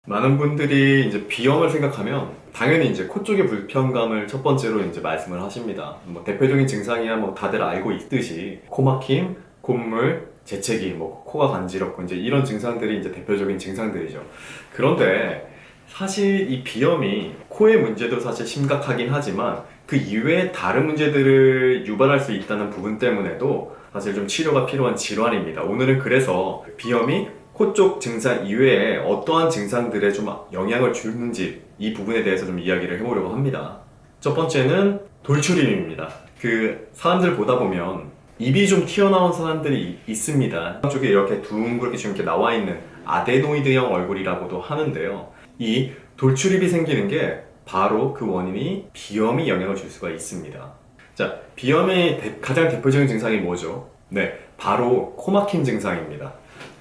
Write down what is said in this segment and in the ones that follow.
많은 분들이 이제 비염을 생각하면 당연히 이제 코 쪽의 불편감을 첫 번째로 이제 말씀을 하십니다. 뭐 대표적인 증상이야 뭐 다들 알고 있듯이 코막힘, 콧물, 재채기, 뭐 코가 간지럽고 이제 이런 증상들이 이제 대표적인 증상들이죠. 그런데 사실 이 비염이 코의 문제도 사실 심각하긴 하지만 그 이외에 다른 문제들을 유발할 수 있다는 부분 때문에도 사실 좀 치료가 필요한 질환입니다. 오늘은 그래서 비염이 코 쪽 증상 이외에 어떠한 증상들에 좀 영향을 주는지 이 부분에 대해서 좀 이야기를 해보려고 합니다. 첫 번째는 돌출입입니다. 그 사람들 보다 보면 입이 좀 튀어나온 사람들이 있습니다. 쪽에 이렇게 둥그렇게 좀 이렇게 나와 있는 아데노이드형 얼굴이라고도 하는데요. 이 돌출입이 생기는 게 바로 그 원인이 비염이 영향을 줄 수가 있습니다. 자, 비염의 가장 대표적인 증상이 뭐죠? 네, 바로 코 막힘 증상입니다.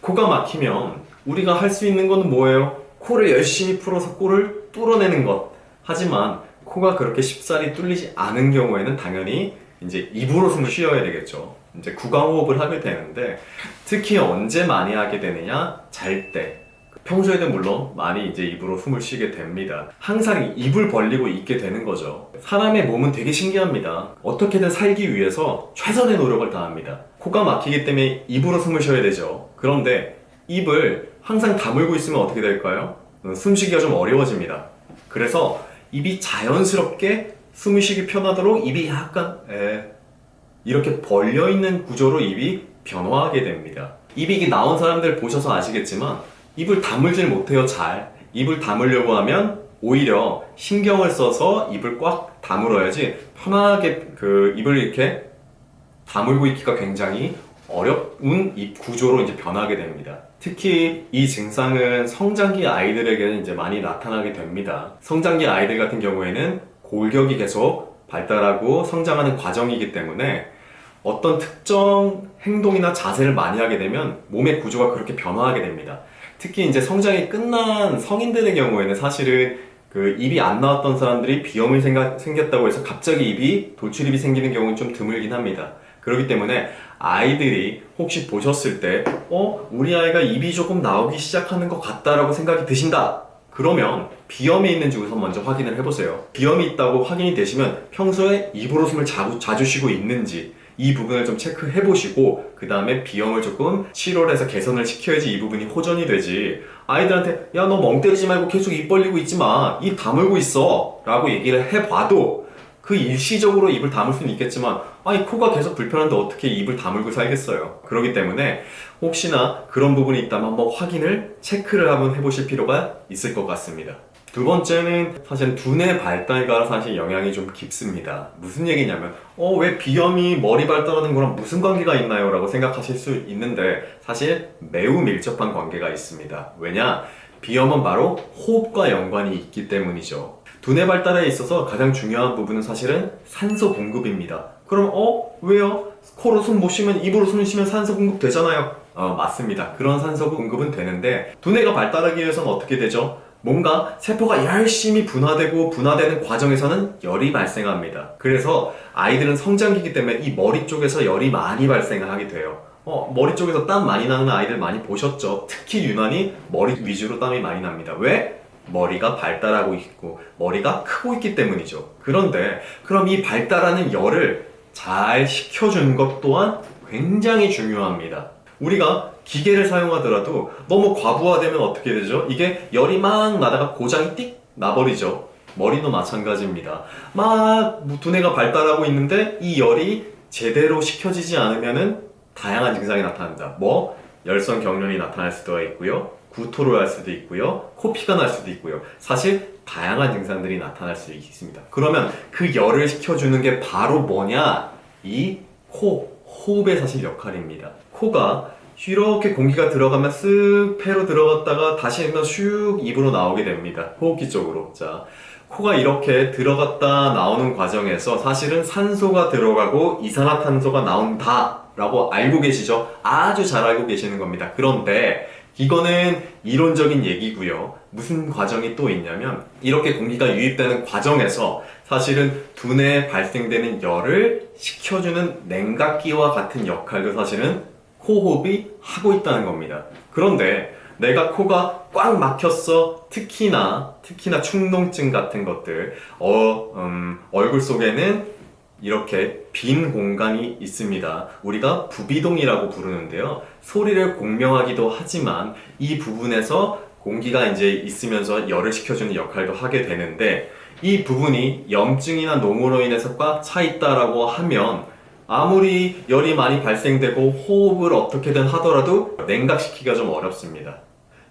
코가 막히면 우리가 할 수 있는 건 뭐예요? 코를 열심히 풀어서 코를 뚫어내는 것. 하지만 코가 그렇게 쉽사리 뚫리지 않은 경우에는 당연히 이제 입으로 숨을 쉬어야 되겠죠. 이제 구강호흡을 하게 되는데 특히 언제 많이 하게 되느냐? 잘 때. 평소에도 물론 많이 이제 입으로 숨을 쉬게 됩니다. 항상 입을 벌리고 있게 되는 거죠. 사람의 몸은 되게 신기합니다. 어떻게든 살기 위해서 최선의 노력을 다합니다. 코가 막히기 때문에 입으로 숨을 쉬어야 되죠. 그런데 입을 항상 다물고 있으면 어떻게 될까요? 숨쉬기가 좀 어려워집니다. 그래서 입이 자연스럽게 숨을 쉬기 편하도록 입이 약간 이렇게 벌려있는 구조로 입이 변화하게 됩니다. 입이 나온 사람들 보셔서 아시겠지만 입을 다물질 못해요. 잘 입을 다물려고 하면 오히려 신경을 써서 입을 꽉 다물어야지 편하게 그 입을 이렇게 다물고 있기가 굉장히 어려운 입 구조로 이제 변하게 됩니다. 특히 이 증상은 성장기 아이들에게는 이제 많이 나타나게 됩니다. 성장기 아이들 같은 경우에는 골격이 계속 발달하고 성장하는 과정이기 때문에 어떤 특정 행동이나 자세를 많이 하게 되면 몸의 구조가 그렇게 변화하게 됩니다. 특히 이제 성장이 끝난 성인들의 경우에는 사실은 그 입이 안 나왔던 사람들이 비염이 생겼다고 해서 갑자기 입이 돌출입이 생기는 경우는 좀 드물긴 합니다. 그렇기 때문에 아이들이 혹시 보셨을 때 우리 아이가 입이 조금 나오기 시작하는 것 같다라고 생각이 드신다. 그러면 비염이 있는지 우선 먼저 확인을 해보세요. 비염이 있다고 확인이 되시면 평소에 입으로 숨을 자주 쉬고 있는지 이 부분을 좀 체크해 보시고 그 다음에 비염을 조금 치료를 해서 개선을 시켜야지 이 부분이 호전이 되지. 아이들한테 야 너 멍 때리지 말고 계속 입 벌리고 있지 마, 입 다물고 있어 라고 얘기를 해봐도 그 일시적으로 입을 다물 수는 있겠지만 아니 코가 계속 불편한데 어떻게 입을 다물고 살겠어요. 그렇기 때문에 혹시나 그런 부분이 있다면 한번 확인을 체크를 한번 해보실 필요가 있을 것 같습니다. 두 번째는 사실 두뇌 발달과 사실 영향이 좀 깊습니다. 무슨 얘기냐면 왜 비염이 머리 발달하는 거랑 무슨 관계가 있나요? 라고 생각하실 수 있는데 사실 매우 밀접한 관계가 있습니다. 왜냐? 비염은 바로 호흡과 연관이 있기 때문이죠. 두뇌 발달에 있어서 가장 중요한 부분은 사실은 산소 공급입니다. 그럼 왜요? 코로 숨 못 쉬면 입으로 숨 쉬면 산소 공급 되잖아요. 맞습니다. 그런 산소 공급은 되는데 두뇌가 발달하기 위해서는 어떻게 되죠? 뭔가 세포가 열심히 분화되는 과정에서는 열이 발생합니다. 그래서 아이들은 성장기이기 때문에 이 머리 쪽에서 열이 많이 발생을 하게 돼요. 머리 쪽에서 땀 많이 나는 아이들 많이 보셨죠? 특히 유난히 머리 위주로 땀이 많이 납니다. 왜? 머리가 발달하고 있고 머리가 크고 있기 때문이죠. 그런데 그럼 이 발달하는 열을 잘 식혀주는 것 또한 굉장히 중요합니다. 우리가 기계를 사용하더라도 너무 과부하되면 어떻게 되죠? 이게 열이 막 나다가 고장이 띡 나버리죠. 머리도 마찬가지입니다. 막 두뇌가 발달하고 있는데 이 열이 제대로 식혀지지 않으면은 다양한 증상이 나타납니다. 열성 경련이 나타날 수도 있고요. 구토를 할 수도 있고요. 코피가 날 수도 있고요. 사실 다양한 증상들이 나타날 수 있습니다. 그러면 그 열을 식혀주는 게 바로 뭐냐? 이 호흡의 사실 역할입니다. 코가 이렇게 공기가 들어가면 쓱 폐로 들어갔다가 다시 슉 입으로 나오게 됩니다. 호흡기 쪽으로. 자, 코가 이렇게 들어갔다 나오는 과정에서 사실은 산소가 들어가고 이산화탄소가 나온다 라고 알고 계시죠? 아주 잘 알고 계시는 겁니다. 그런데 이거는 이론적인 얘기고요. 무슨 과정이 또 있냐면 이렇게 공기가 유입되는 과정에서 사실은 두뇌에 발생되는 열을 식혀주는 냉각기와 같은 역할도 사실은 호흡이 하고 있다는 겁니다. 그런데 내가 코가 꽉 막혔어. 특히나 축농증 같은 것들. 얼굴 속에는 이렇게 빈 공간이 있습니다. 우리가 부비동이라고 부르는데요. 소리를 공명하기도 하지만 이 부분에서 공기가 이제 있으면서 열을 식혀주는 역할도 하게 되는데, 이 부분이 염증이나 농으로 인해서 꽉 차 있다라고 하면 아무리 열이 많이 발생되고 호흡을 어떻게든 하더라도 냉각시키기가 좀 어렵습니다.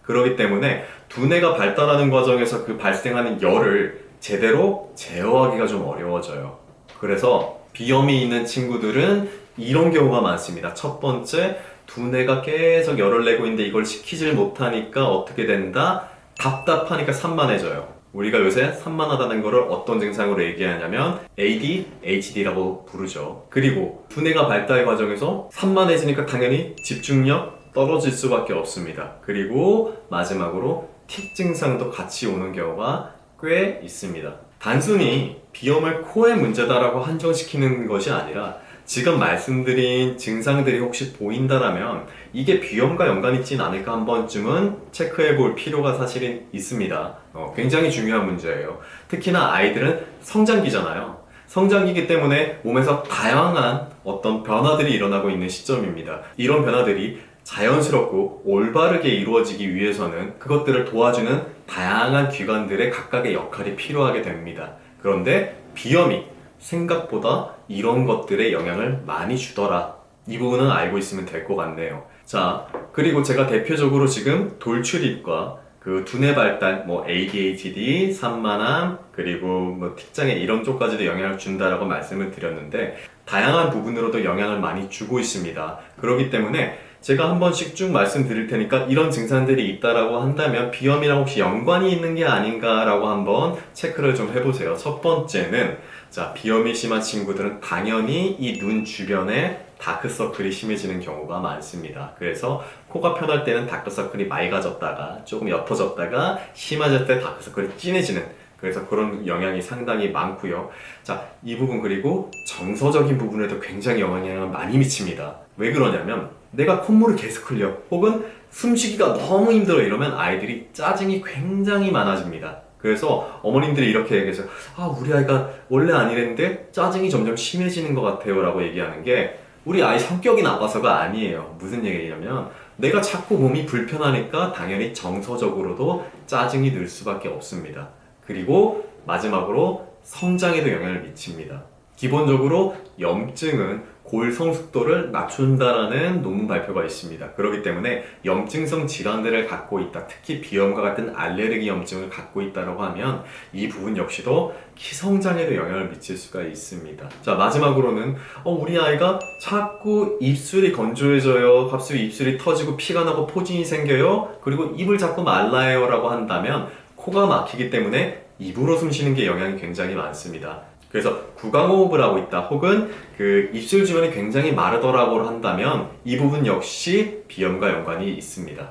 그렇기 때문에 두뇌가 발달하는 과정에서 그 발생하는 열을 제대로 제어하기가 좀 어려워져요. 그래서 비염이 있는 친구들은 이런 경우가 많습니다. 첫 번째, 두뇌가 계속 열을 내고 있는데 이걸 식히질 못하니까 어떻게 된다? 답답하니까 산만해져요. 우리가 요새 산만하다는 것을 어떤 증상으로 얘기하냐면 ADHD라고 부르죠. 그리고 두뇌가 발달 과정에서 산만해지니까 당연히 집중력 떨어질 수밖에 없습니다. 그리고 마지막으로 틱 증상도 같이 오는 경우가 꽤 있습니다. 단순히 비염을 코의 문제다라고 한정시키는 것이 아니라 지금 말씀드린 증상들이 혹시 보인다라면 이게 비염과 연관이 있진 않을까 한 번쯤은 체크해 볼 필요가 사실은 있습니다. 굉장히 중요한 문제예요. 특히나 아이들은 성장기잖아요. 성장기이기 때문에 몸에서 다양한 어떤 변화들이 일어나고 있는 시점입니다. 이런 변화들이 자연스럽고 올바르게 이루어지기 위해서는 그것들을 도와주는 다양한 기관들의 각각의 역할이 필요하게 됩니다. 그런데 비염이 생각보다 이런 것들에 영향을 많이 주더라. 이 부분은 알고 있으면 될 것 같네요. 자, 그리고 제가 대표적으로 지금 돌출입과 그 두뇌 발달, ADHD, 산만함, 그리고 틱장애 이런 쪽까지도 영향을 준다라고 말씀을 드렸는데 다양한 부분으로도 영향을 많이 주고 있습니다. 그렇기 때문에 제가 한 번씩 쭉 말씀드릴 테니까 이런 증상들이 있다라고 한다면 비염이랑 혹시 연관이 있는 게 아닌가라고 한번 체크를 좀 해보세요. 첫 번째는 자, 비염이 심한 친구들은 당연히 이 눈 주변에 다크서클이 심해지는 경우가 많습니다. 그래서 코가 편할 때는 다크서클이 맑아졌다가 조금 옅어졌다가 심해질 때 다크서클이 진해지는, 그래서 그런 영향이 상당히 많고요. 자, 이 부분 그리고 정서적인 부분에도 굉장히 영향을 많이 미칩니다. 왜 그러냐면 내가 콧물을 계속 흘려 혹은 숨쉬기가 너무 힘들어 이러면 아이들이 짜증이 굉장히 많아집니다. 그래서 어머님들이 이렇게 얘기해서 우리 아이가 원래 안 이랬는데 짜증이 점점 심해지는 것 같아요 라고 얘기하는 게 우리 아이 성격이 나빠서가 아니에요. 무슨 얘기냐면 내가 자꾸 몸이 불편하니까 당연히 정서적으로도 짜증이 늘 수밖에 없습니다. 그리고 마지막으로 성장에도 영향을 미칩니다. 기본적으로 염증은 골성 숙도를 낮춘다라는 논문 발표가 있습니다. 그렇기 때문에 염증성 질환들을 갖고 있다, 특히 비염과 같은 알레르기 염증을 갖고 있다고 하면 이 부분 역시도 키성장에도 영향을 미칠 수가 있습니다. 자, 마지막으로는 우리 아이가 자꾸 입술이 건조해져요, 갑자기 입술이 터지고 피가 나고 포진이 생겨요, 그리고 입을 자꾸 말라요 라고 한다면 코가 막히기 때문에 입으로 숨 쉬는 게 영향이 굉장히 많습니다. 그래서 구강호흡을 하고 있다 혹은 그 입술 주변이 굉장히 마르더라고 한다면 이 부분 역시 비염과 연관이 있습니다.